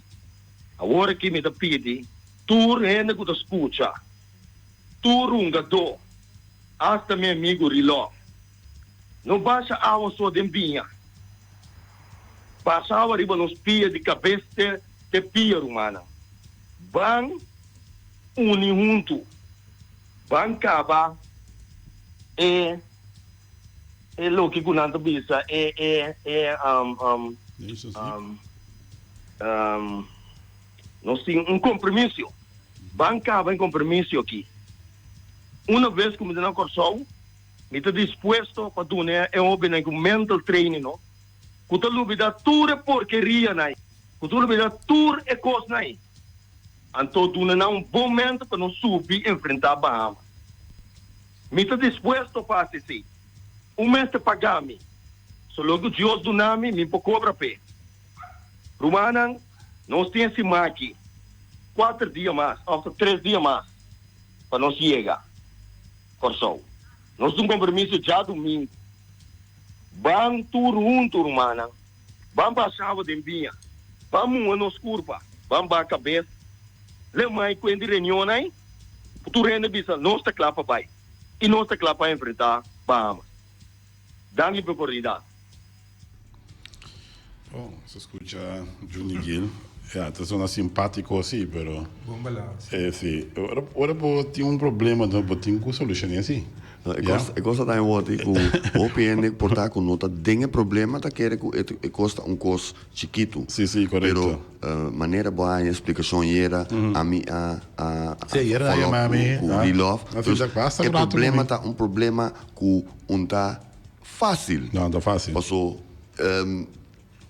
Agora que me dá pedi, tu rende que tu escuta, tu jogador, hasta meu amigo Rilo, não baixa a água só de binha. Baixa a água riba nos pia de cabeça te pia romana. Van uni junto. Van caba lo que gunanta bisa nós temos compromisso. Van caba compromisso aqui.
una vez que me dan corso, me está dispuesto para donar un mental training, no? Que tu me dá tudo porqueria, né? Que tu me dá tudo e coisa, né? Então, tu não é bom momento para não subir e enfrentar a Bahama. Me está disposto para fazer isso. Mês de pagar-me. Só logo Deus do nome, me cobra pé. Romana, nós temos esse aqui. 4 dias mais, ou 3 dias mais, para nós chegar. Corso. Nós temos um compromisso já domingo. Vamos tudo junto, Romana. Vamos para a chave de vinha. Vamos a nos curva. Vamos para a cabeça. Lembra que quando reunião aí, tu rende bisa, nós está claro para vai. E nós está claro para enfrentar Bahamas. Dá-me a oportunidade.
Oh, se escucha Johnny Gill. Te suena simpático, sí, pero...
Bom balance.
Sí. Ahora tiene un problema, no tiene que solucionar así.
Ik was dat aan woord. Ik opende portar com nota dinge problema dat kere que custa costo chiquito.
Sí, correcto.
Pero maneira boa explicação era a mim
Sí, era a mim.
We love.
O
problema tá problema que tá fácil.
Não, tá fácil.
Passou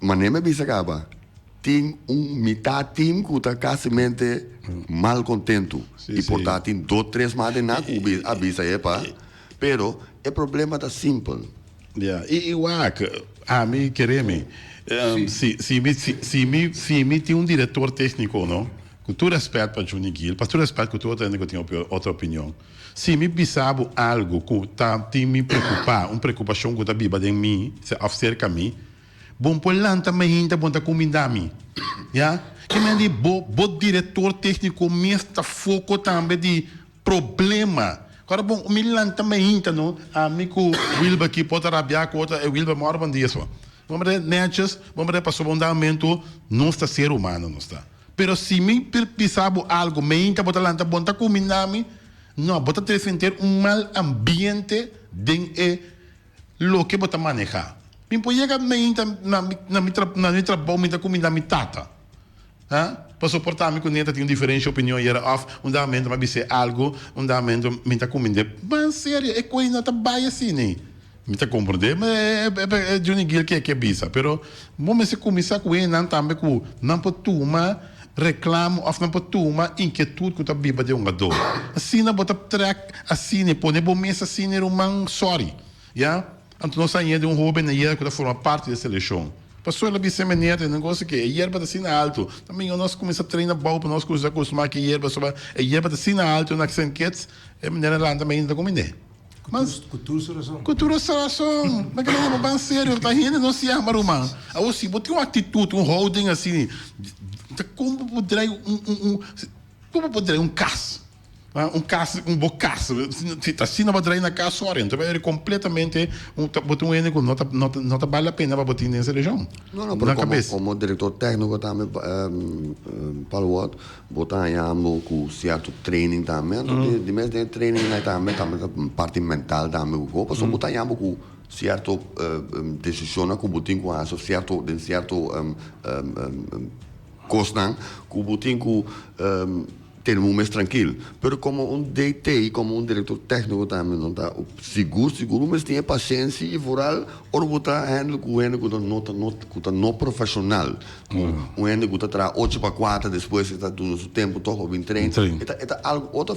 maneira bisa acaba. Tem metade time que está quase mal contento. E portanto tem 2, 3 meses na que avisa pero o problema está simples.
E igual, a mim queremos, se me tem diretor técnico, não? Com todo respeito para Johnny Gill, para todo respeito que todo técnico tem outra opinião. Se me pensava algo que me preocupar, uma preocupação que está viva em mim, acerca de mim, bom por lá também ainda bom tá comida-me, já? Que me diz, bom diretor técnico me está foco também de problema. Agora, bom, o Milan também ainda, não? Amigo Wilber que pode rabiar com outra, Wilber mora bom dia só. Vamos ver, netos, vamos ver, passou bom andamento, não está ser humano, não está. Pero se me pensava algo, me ainda bota lá, bom tá comida-me, não, bota defender mal ambiente de lo que bota manejar. Me pode chegar na minha trabalho, me dá comida, me tata. Para suportar-me com neta tem uma diferente opinião e era off, momento mas dizer algo, momento me está comendo. Mas sério, é coisa não tá bem assim, né? Me está compreender, mas é Johnny Gill que é bisa, pero vamos se começar com ele não também com não pode tomar reclamo ou não pode tomar inquietude que tá viva de dor. Assim não bota track assim, né? Pone bom mesa assim, né? Sorry, já? Então nós saímos de jovem na que forma parte da seleção. Passou ela bem semelhante, negócio que a erva está assim alto. Também nós começamos a treinar bom, nós começamos a acostumar que a erva está assim alto, na Xenquets, é maneira lá também ainda comendo. Mas cultura seleção, mas que não é bem sério, tá rindo, não se ama romano. Ou se botar uma atitude, holding assim, como poderia caso? Um bocaço, assim não vai trair na casa só, então vai completamente botar um ene que não vale a pena para botar nessa região.
Não, como diretor técnico também para o outro, botar aí com certo training também, de mês de training também parte mental também, só botar aí com certo decisão que botar com a certo costa, que botar com ter um mês tranquilo, mas como DT, como diretor técnico também não está seguro, mas tem paciência e voral botar handle com ele que não profissional, um handle que está 8-4 depois está do tempo todo bem treino, é algo outro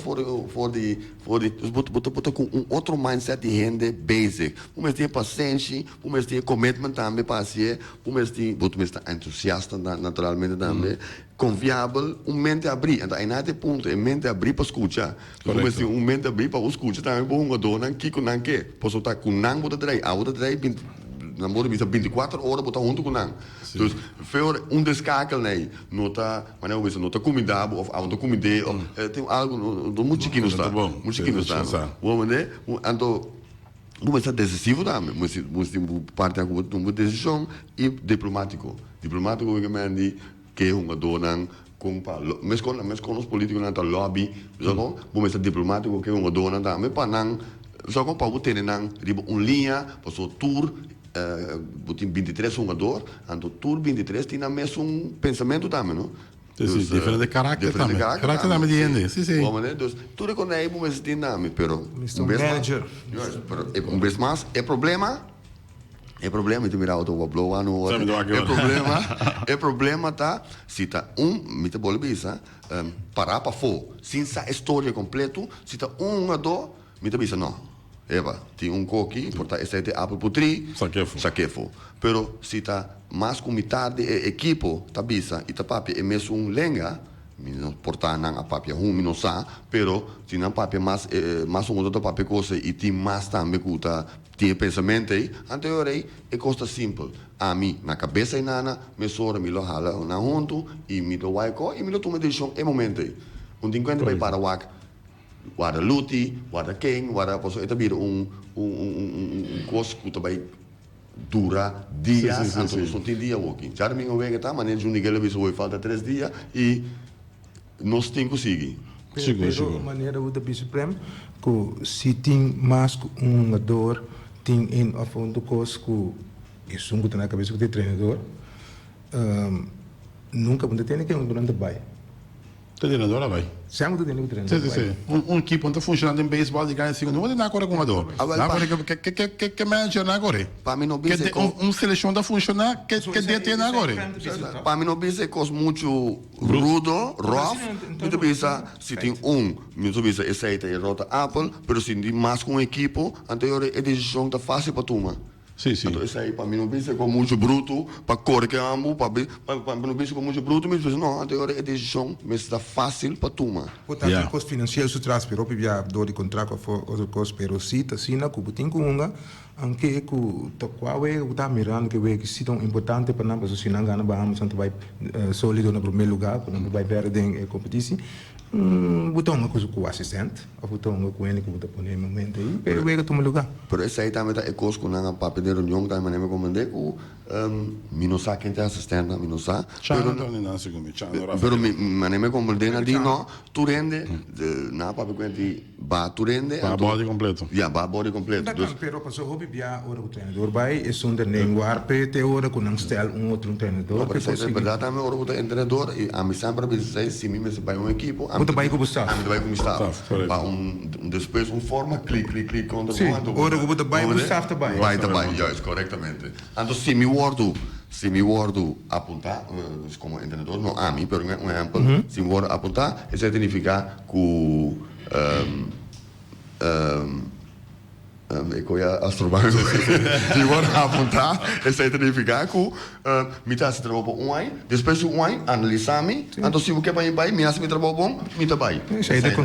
botar com outro mindset de rende basic, mas tem paciência, mas tem commitment também paciência, mas tem entusiasta naturalmente também. Confiável, mente abrir. Então, aí nada ponto, é mente abrir para escutar. Como se mente abrir para escutar, também bom uma dona que com não que, posso estar com não botar daí, a outra daí, namoro bisa 24 horas botar junto com não. Então, foi descakel né, nota, mas não bisa nota comida ou auto comida, tem algo muito chiquinho está, muito chiquinho está. Vamos né, então vamos estar decisivo também, mas parte da uma decisão e diplomático que me que é uma dona mas com os políticos na lobby, vamos ser diplomático que é uma dona também para não só com para ter linha para o tour botem 23 jogador, então tour 23 tem mesmo pensamento também, não?
Sì, sì, differente carattere também. Carattere também di gente, sì, sì.
Dus, tu reconhece como esse dinâmico, pero
Mr. Manager.
um vez mais, é problema, tu mira auto wa blow ano,
Sabe do aqui,
é problema tá, se tá me te bole bisa, parar para fo, sem sa história completo, se tá a do, me te bisa não. Eva, tem coque, portanto, esse é de apple putri, saquefo. Pero se tá mais com metade de equipo, tá bisa, e tá papi, é mesmo lenga, portanto, não a papi não sa, pero se não papi mais outro papi coisa e tem mais também que tá tem pensamento aí, anterior aí, é coisa simples. A mim, na cabeça e nana, me sora, me lo hala na junto, e me lo vai co, e me lo toma decisão, é momento aí. Tem quando vai para o guarda luti, guarda quem, guarda posso itu bir coisa que também dura dias, então só tem dia walking. Já domingo vem tá, mas nem ninguém leva isso falta 3 dias e nós tem que seguir.
Pero maneira o da Supremo, que se tem mais um jogador, tem em a fundo coisa que isso que na cabeça do treinador, nunca pode ter ninguém durante o baile.
O treinador vai.
Sempre tem treinador.
Sì, sì. Un equipo non funziona in baseball di gara secondo me non ancora come do. Agora che manager agora.
Para mim não bisa
un seleção da funciona che tem agora.
Para mim não bisa coisa muito rudo, rough. Muito bisa se tem muito bisa esse é rota Apple, pero se tem mais com equipo, anterior é decisão tá fácil para tomar.
Sì, sì.
Então, esse aí, para mim, não pensa com muito bruto, para cor que amo, para não pensa com muito bruto, mas não, agora é decisão, mas está fácil para tomar.
Portanto, costo financeiro se traz, pero pia do de contrato for outro costo, pero se tá sina que botin com unga, anche que to quawe o tá mirando que we que se tão importante para nós se não ganha vamos tanto vai sólido no primeiro lugar, para não vai perder a competição. Botar uma coisa com o assistente, ou botar uma com ele que botar por um momento aí, pero we que toma lugar.
Pero esse aí também tá coisa com nada para pedir reunião também nem me comandei com minosa quem tem assistente, minosa. Pero nem me comandei na di no, tu rende, na para quanti ba tu rende.
Ba body completo.
Ja, ba body completo.
Pero passou hobby bia ora o treinador vai é sonder nem warpe te ora com um stel outro treinador.
Pero é verdade também ora o treinador e a mim sempre dizer se me vai equipo.
Muito bem com o staff.
Muito bem com o staff. Para depois forma clique contra
sim, ora o muito bem com o staff também.
Vai também, já, corretamente. Então se me wordo apontar, como entrenador, não a mim, por exemplo, se me wordo apontar, isso significa que eu ia astrobar. Se wordo apontar, isso significa que me está se trabalhando um ano, depois do ano, analisar-me, então se eu quero ir, me acha me trabalho bom, me trabalho.
Isso aí é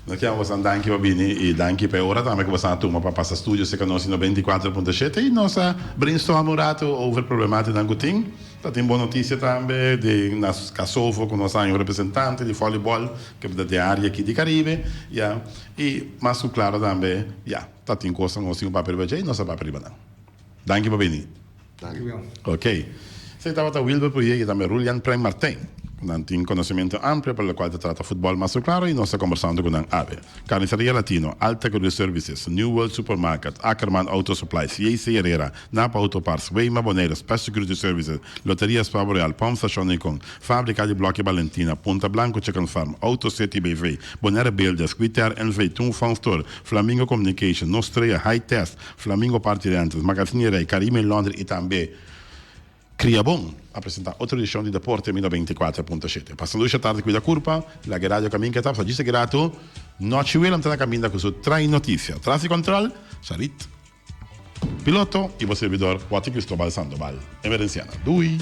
Noi chiamo Danki Babini e Danki per ora também que você toma para passar studio se conosce no 24.7 e nossa brainstorm over problematiche dan gutin. Dat in boa notícia também de nas Kosovo com nosso representante de voleibol que é da área aqui de Caribe, ja. E mas claro também, ja, tá tem coisa nós um papel bem, nossa papel bem. Danki Babini.
Danke.
Ok. Sei estava Wilber por aí também Julian Prem Martin. Non tem conhecimento ampio per il quale tratta football ma claro e non sta conversando con AVE. Carniceria Latino, Alta Career Services, New World Supermarket, Ackerman Auto Supplies, JC Herrera, Napa Auto Parts, Weima Bonero, Special Security Services, Lotteria Spavo Real, Pump Station Icon, Fabbrica di Blocchi Valentina, Punta Blanco Chicken Farm, Auto City BV, Bonera Builders, Quitter NV, Toon Farm Store, Flamingo Communication, Nostrea, High Test, Flamingo Party Rentals, Magazzini Rei, Carime in Londra e também Criabon a presentare altre edizioni di Deporte 24.7. Passando 2 tardi qui da Curpa, la radio Camin che tapsa, dice grato, no ci vuole andare a camminare con su 3 notizie. Traffic control, Sarit, piloto e vostro servidor, Wati Cristobal Sandoval, emergenziana. 2.